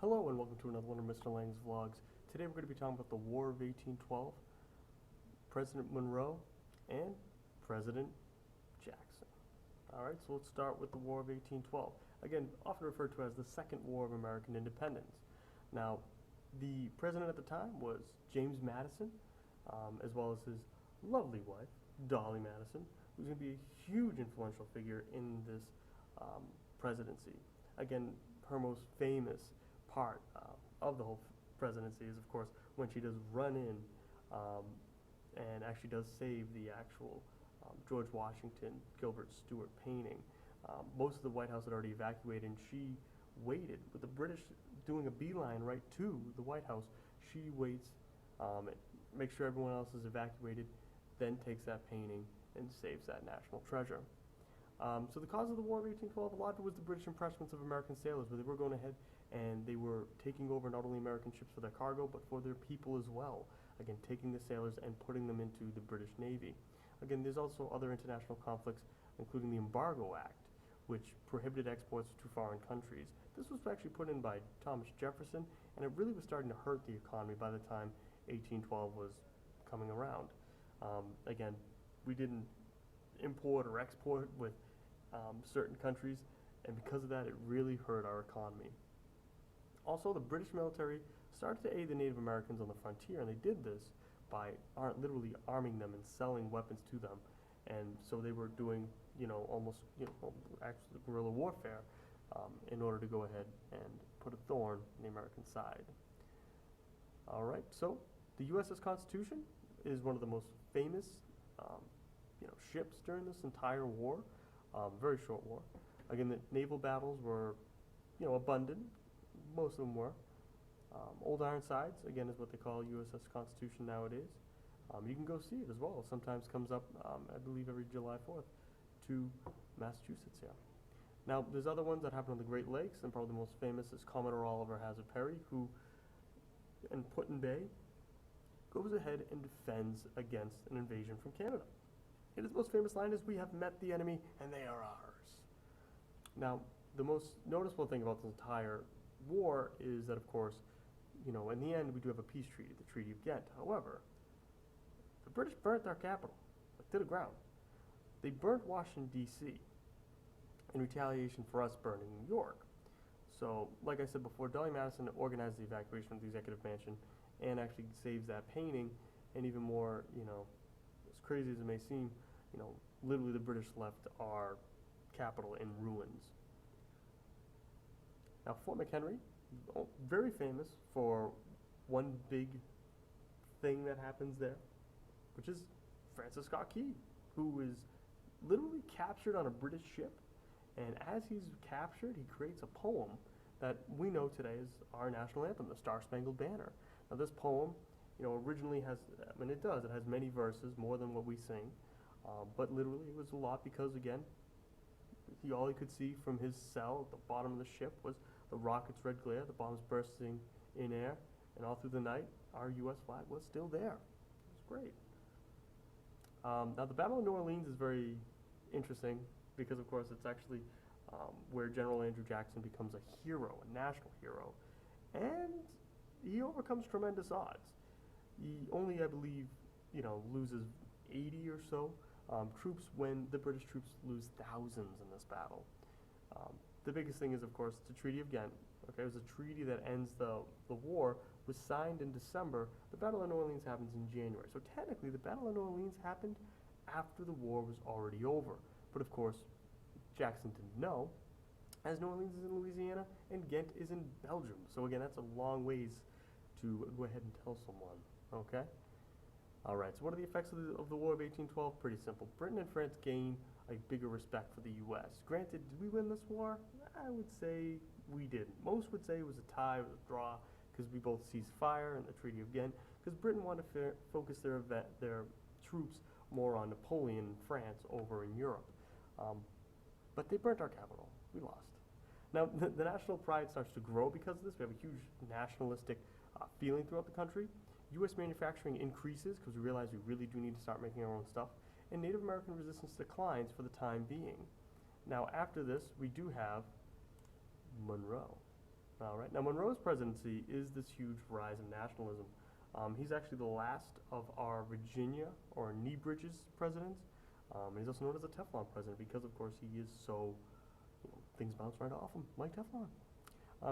Hello and welcome to another one of Mr. Lang's vlogs. Today we're going to be talking about the War of 1812, President Monroe, and President Jackson. Alright, so let's start with the War of 1812. Again, often referred to as the Second War of American Independence. Now, the president at the time was James Madison, as well as his lovely wife, Dolly Madison, who's going to be a huge influential figure in this presidency. Again, her most famous part of the whole presidency is, of course, when she does run in and actually does save the actual George Washington Gilbert Stuart painting. Most of the White House had already evacuated, and she waited. With the British doing a beeline right to the White House, she waits, makes sure everyone else is evacuated, then takes that painting and saves that national treasure. So the cause of the War of 1812, a lot of it was the British impressments of American sailors, where they were going ahead and they were taking over not only American ships for their cargo, but for their people as well. Again, taking the sailors and putting them into the British Navy. Again, there's also other international conflicts, including the Embargo Act, which prohibited exports to foreign countries. This was actually put in by Thomas Jefferson, and it really was starting to hurt the economy by the time 1812 was coming around. Again, we didn't import or export with certain countries, and because of that, it really hurt our economy. Also, the British military started to aid the Native Americans on the frontier, and they did this by literally arming them and selling weapons to them. And so they were doing, almost, actually guerrilla warfare in order to go ahead and put a thorn in the American side. All right, so the USS Constitution is one of the most famous, ships during this entire war. Very short war. Again, the naval battles were, abundant. Most of them were. Old Ironsides, again, is what they call USS Constitution nowadays. You can go see it as well. It sometimes comes up, I believe, every July 4th to Massachusetts here. Now, there's other ones that happen on the Great Lakes, and probably the most famous is Commodore Oliver Hazard Perry, who, in Put-in-Bay, goes ahead and defends against an invasion from Canada. And his most famous line is, "We have met the enemy, and they are ours." Now, the most noticeable thing about this entire war is that, of course, in the end, we do have a peace treaty, the Treaty of Ghent. However, the British burnt our capital, to the ground. They burnt Washington, D.C. in retaliation for us burning New York. So, like I said before, Dolly Madison organized the evacuation of the Executive Mansion and actually saves that painting, and even more, as crazy as it may seem, literally the British left our capital in ruins. Now, Fort McHenry, very famous for one big thing that happens there, which is Francis Scott Key, who is literally captured on a British ship, and as he's captured, he creates a poem that we know today as our national anthem, the Star-Spangled Banner. Now, this poem, originally has, it has many verses, more than what we sing, but literally it was a lot because, again, all he could see from his cell at the bottom of the ship was the rocket's red glare, the bombs bursting in air, and all through the night, our U.S. flag was still there. It was great. Now, the Battle of New Orleans is very interesting because, of course, it's actually where General Andrew Jackson becomes a hero, a national hero, and he overcomes tremendous odds. He only, I believe, loses 80 or so troops, when the British troops lose thousands in this battle. The biggest thing is, of course, the Treaty of Ghent. Okay, it was a treaty that ends the war, was signed in December. The Battle of New Orleans happens in January. So technically, the Battle of New Orleans happened after the war was already over. But of course, Jackson didn't know, as New Orleans is in Louisiana and Ghent is in Belgium. So again, that's a long ways to go ahead and tell someone, okay? All right, so what are the effects of the War of 1812? Pretty simple. Britain and France gain a bigger respect for the U.S. Granted, did we win this war? I would say we didn't. Most would say it was a tie, it was a draw, because we both ceased fire in the Treaty of Ghent, because Britain wanted to focus their troops more on Napoleon and France over in Europe. But they burnt our capital. We lost. Now, the national pride starts to grow because of this. We have a huge nationalistic feeling throughout the country. U.S. manufacturing increases because we realize we really do need to start making our own stuff. And Native American resistance declines for the time being. Now, after this, we do have Monroe. All right. Now, Monroe's presidency is this huge rise in nationalism. He's actually the last of our Virginia or knee bridges presidents. He's also known as a Teflon president because, of course, he is so, things bounce right off him like Teflon.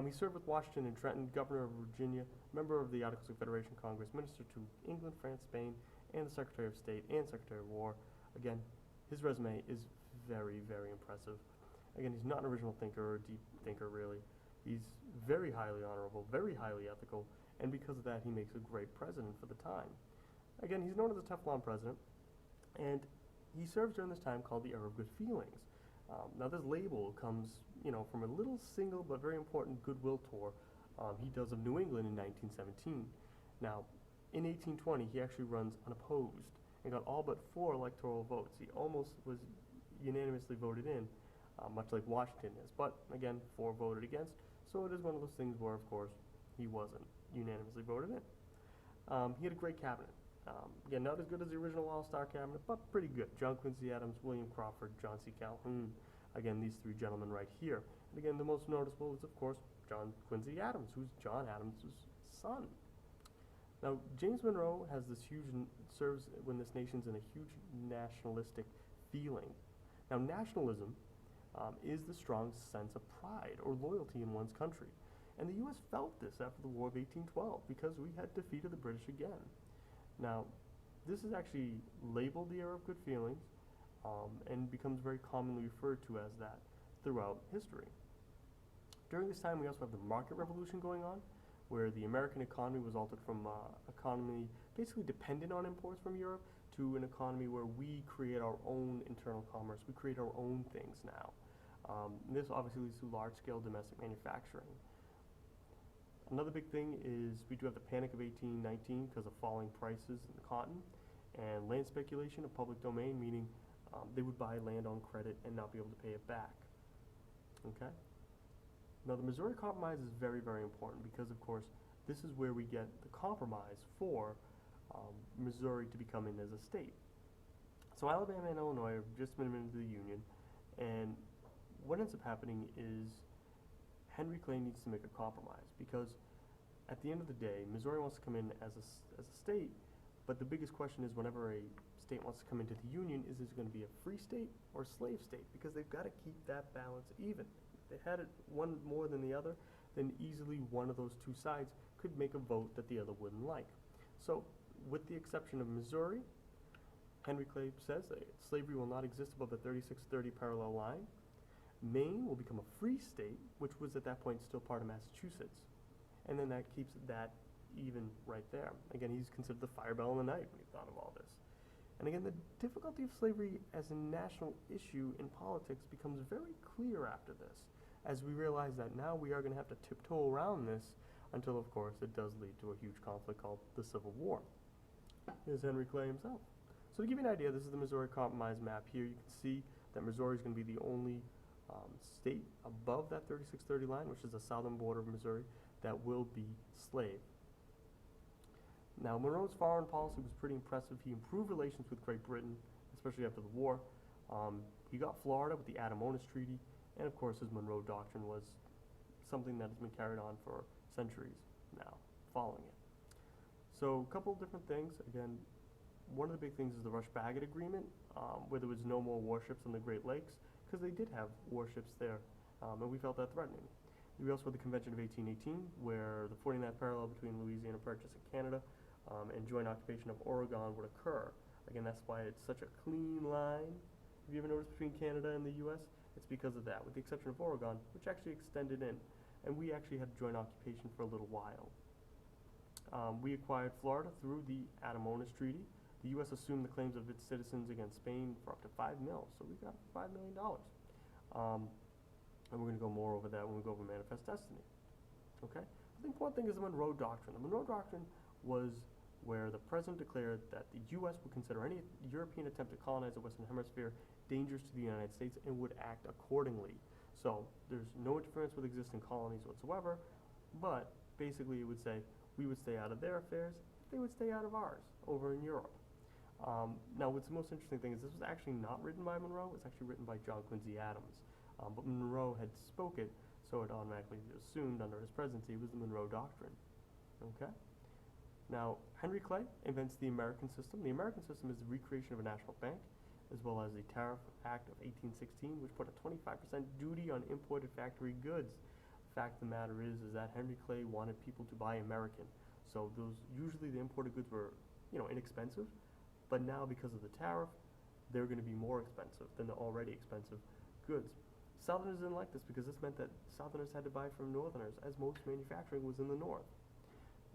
He served with Washington and Trenton, governor of Virginia, member of the Articles of Confederation Congress, minister to England, France, Spain, and the Secretary of State and Secretary of War. Again, his resume is very, very impressive. Again, he's not an original thinker or a deep thinker, really. He's very highly honorable, very highly ethical, and because of that, he makes a great president for the time. Again, he's known as a Teflon president, and he serves during this time called the Era of Good Feelings. Now, this label comes, from a little single but very important goodwill tour he does of New England in 1917. Now, in 1820, he actually runs unopposed and got all but 4 electoral votes. He almost was unanimously voted in, much like Washington is. But, again, 4 voted against, so it is one of those things where, of course, he wasn't unanimously voted in. He had a great cabinet. Again, not as good as the original All-Star cabinet, but pretty good. John Quincy Adams, William Crawford, John C. Calhoun. Again, these 3 gentlemen right here. And again, the most noticeable is, of course, John Quincy Adams, who's John Adams' son. Now, James Monroe has this serves when this nation's in a huge nationalistic feeling. Now, nationalism is the strong sense of pride or loyalty in one's country. And the U.S. felt this after the War of 1812 because we had defeated the British again. Now, this is actually labeled the Era of Good Feelings and becomes very commonly referred to as that throughout history. During this time, we also have the market revolution going on, where the American economy was altered from economy basically dependent on imports from Europe to an economy where we create our own internal commerce. We create our own things now. This obviously leads to large-scale domestic manufacturing. Another big thing is we do have the Panic of 1819 because of falling prices in the cotton and land speculation of public domain, meaning they would buy land on credit and not be able to pay it back. Okay? Now, the Missouri Compromise is very, very important because, of course, this is where we get the compromise for Missouri to become in as a state. So Alabama and Illinois have just been into the Union, and what ends up happening is Henry Clay needs to make a compromise because at the end of the day, Missouri wants to come in as a state, but the biggest question is whenever a state wants to come into the Union, is it going to be a free state or slave state? Because they've got to keep that balance even. If they had it one more than the other, then easily one of those two sides could make a vote that the other wouldn't like. So, with the exception of Missouri, Henry Clay says that slavery will not exist above the 3630 parallel line. Maine will become a free state, which was at that point still part of Massachusetts. And then that keeps that even right there. Again, he's considered the fire bell in the night when he thought of all this. And again, the difficulty of slavery as a national issue in politics becomes very clear after this, as we realize that now we are going to have to tiptoe around this until, of course, it does lead to a huge conflict called the Civil War. Here's Henry Clay himself. So to give you an idea, this is the Missouri Compromise map here. You can see that Missouri is going to be the only state above that 3630 line, which is the southern border of Missouri, that will be slave. Now, Monroe's foreign policy was pretty impressive. He improved relations with Great Britain, especially after the war. He got Florida with the Adamonis Treaty, and of course his Monroe Doctrine was something that has been carried on for centuries now, following it. So a couple of different things. Again, one of the big things is the Rush-Bagot Agreement, where there was no more warships on the Great Lakes, because they did have warships there, and we felt that threatening. We also had the Convention of 1818, where the 49th parallel between Louisiana Purchase and Canada and joint occupation of Oregon would occur. Again, that's why it's such a clean line. Have you ever noticed between Canada and the U.S.? It's because of that, with the exception of Oregon, which actually extended in. And we actually had joint occupation for a little while. We acquired Florida through the Adamonis Treaty. The U.S. assumed the claims of its citizens against Spain for up to $5 million, so we got $5 million. And we're going to go more over that when we go over Manifest Destiny. Okay? The important thing is the Monroe Doctrine. The Monroe Doctrine was where the president declared that the U.S. would consider any European attempt to colonize the Western Hemisphere dangerous to the United States and would act accordingly. So there's no interference with existing colonies whatsoever, but basically it would say we would stay out of their affairs, they would stay out of ours over in Europe. Now, what's the most interesting thing is this was actually not written by Monroe, it's actually written by John Quincy Adams. But Monroe had spoke it, so it automatically assumed under his presidency was the Monroe Doctrine. Okay? Now, Henry Clay invents the American system. The American system is the recreation of a national bank, as well as the Tariff Act of 1816, which put a 25% duty on imported factory goods. The fact of the matter is that Henry Clay wanted people to buy American. So usually the imported goods were, inexpensive, but now because of the tariff, they're going to be more expensive than the already expensive goods. Southerners didn't like this because this meant that Southerners had to buy from Northerners, as most manufacturing was in the North.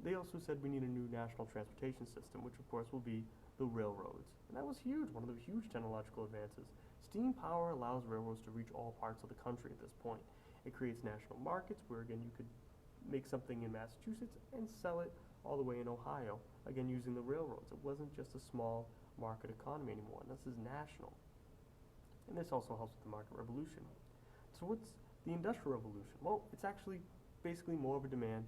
They also said we need a new national transportation system, which of course will be the railroads. And that was huge, one of the huge technological advances. Steam power allows railroads to reach all parts of the country at this point. It creates national markets where, again, you could make something in Massachusetts and sell it all the way in Ohio, again, using the railroads. It wasn't just a small market economy anymore. This is national. And this also helps with the market revolution. So what's the Industrial Revolution? Well, it's actually basically more of a demand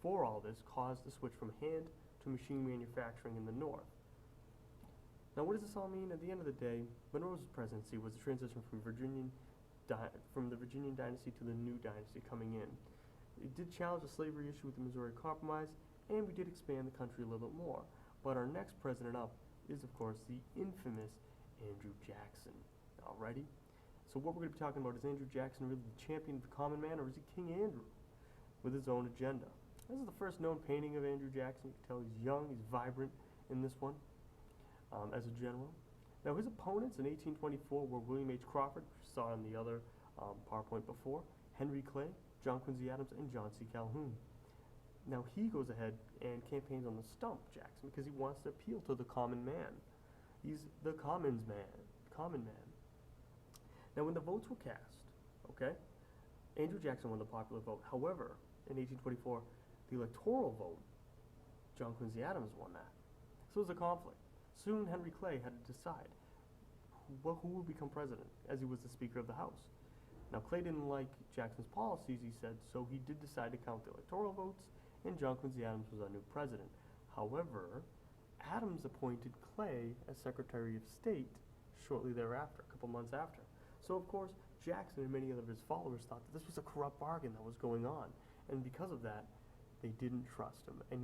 for all this caused the switch from hand to machine manufacturing in the North. Now, what does this all mean? At the end of the day, Monroe's presidency was a transition from the Virginian dynasty to the new dynasty coming in. It did challenge the slavery issue with the Missouri Compromise, and we did expand the country a little bit more. But our next president up is, of course, the infamous Andrew Jackson. Alrighty? So what we're going to be talking about, is Andrew Jackson really the champion of the common man, or is he King Andrew with his own agenda? This is the first known painting of Andrew Jackson. You can tell he's young, he's vibrant in this one as a general. Now his opponents in 1824 were William H. Crawford, which we saw in the other PowerPoint before, Henry Clay, John Quincy Adams, and John C. Calhoun. Now he goes ahead and campaigns on the stump Jackson because he wants to appeal to the common man. He's the common man. Now when the votes were cast, okay, Andrew Jackson won the popular vote. However, in 1824, the electoral vote, John Quincy Adams won that. So it was a conflict. Soon Henry Clay had to decide who would become president, as he was the Speaker of the House. Now Clay didn't like Jackson's policies, he said, so he did decide to count the electoral votes, and John Quincy Adams was our new president. However, Adams appointed Clay as Secretary of State shortly thereafter, a couple months after. So of course, Jackson and many of his followers thought that this was a corrupt bargain that was going on, and because of that, they didn't trust him, and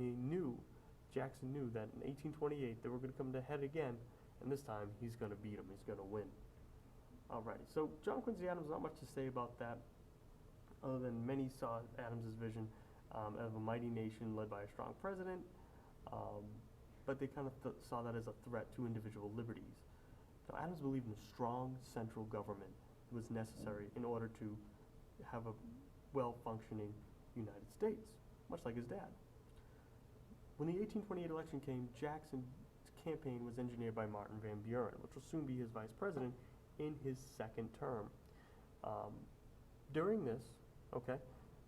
Jackson knew that in 1828 they were going to come to head again, and this time he's going to beat him, he's going to win. Alrighty, so John Quincy Adams, not much to say about that, other than many saw Adams's vision of a mighty nation led by a strong president, but they kind of saw that as a threat to individual liberties. Now Adams believed in a strong central government was necessary in order to have a well-functioning United States, much like his dad. When the 1828 election came, Jackson's campaign was engineered by Martin Van Buren, which will soon be his vice president in his second term. During this,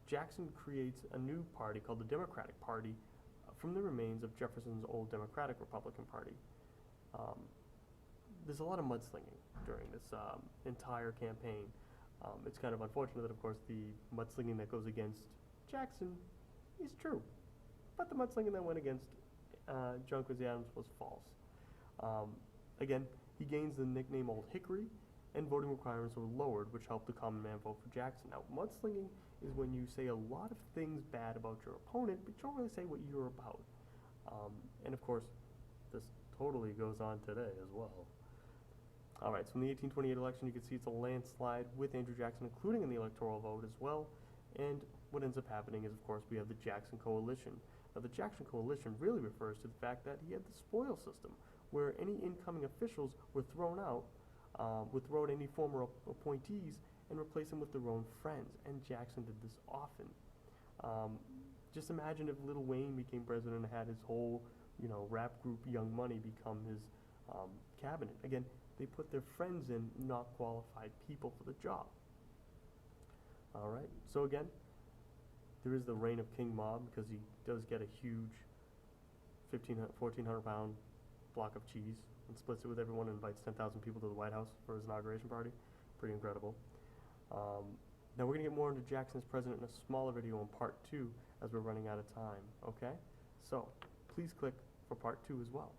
Jackson creates a new party called the Democratic Party from the remains of Jefferson's old Democratic Republican Party. There's a lot of mudslinging during this entire campaign. It's kind of unfortunate that, of course, the mudslinging that goes against Jackson is true, but the mudslinging that went against John Quincy Adams was false. Again, he gains the nickname Old Hickory, and voting requirements were lowered, which helped the common man vote for Jackson. Now, mudslinging is when you say a lot of things bad about your opponent, but you don't really say what you're about. And of course, this totally goes on today as well. Alright, so in the 1828 election, you can see it's a landslide with Andrew Jackson, including in the electoral vote as well. And what ends up happening is, of course, we have the Jackson Coalition. Now, the Jackson Coalition really refers to the fact that he had the spoil system, where any incoming officials were thrown out, would throw out any former appointees and replace them with their own friends. And Jackson did this often. Just imagine if Lil Wayne became president and had his whole, rap group Young Money become his cabinet. Again, they put their friends in, not qualified people for the job. Alright, so again, there is the reign of King Mob, because he does get a huge 1,400 pound block of cheese and splits it with everyone and invites 10,000 people to the White House for his inauguration party. Pretty incredible. Now we're going to get more into Jackson as president in a smaller video in part 2 as we're running out of time, okay? So, please click for part 2 as well.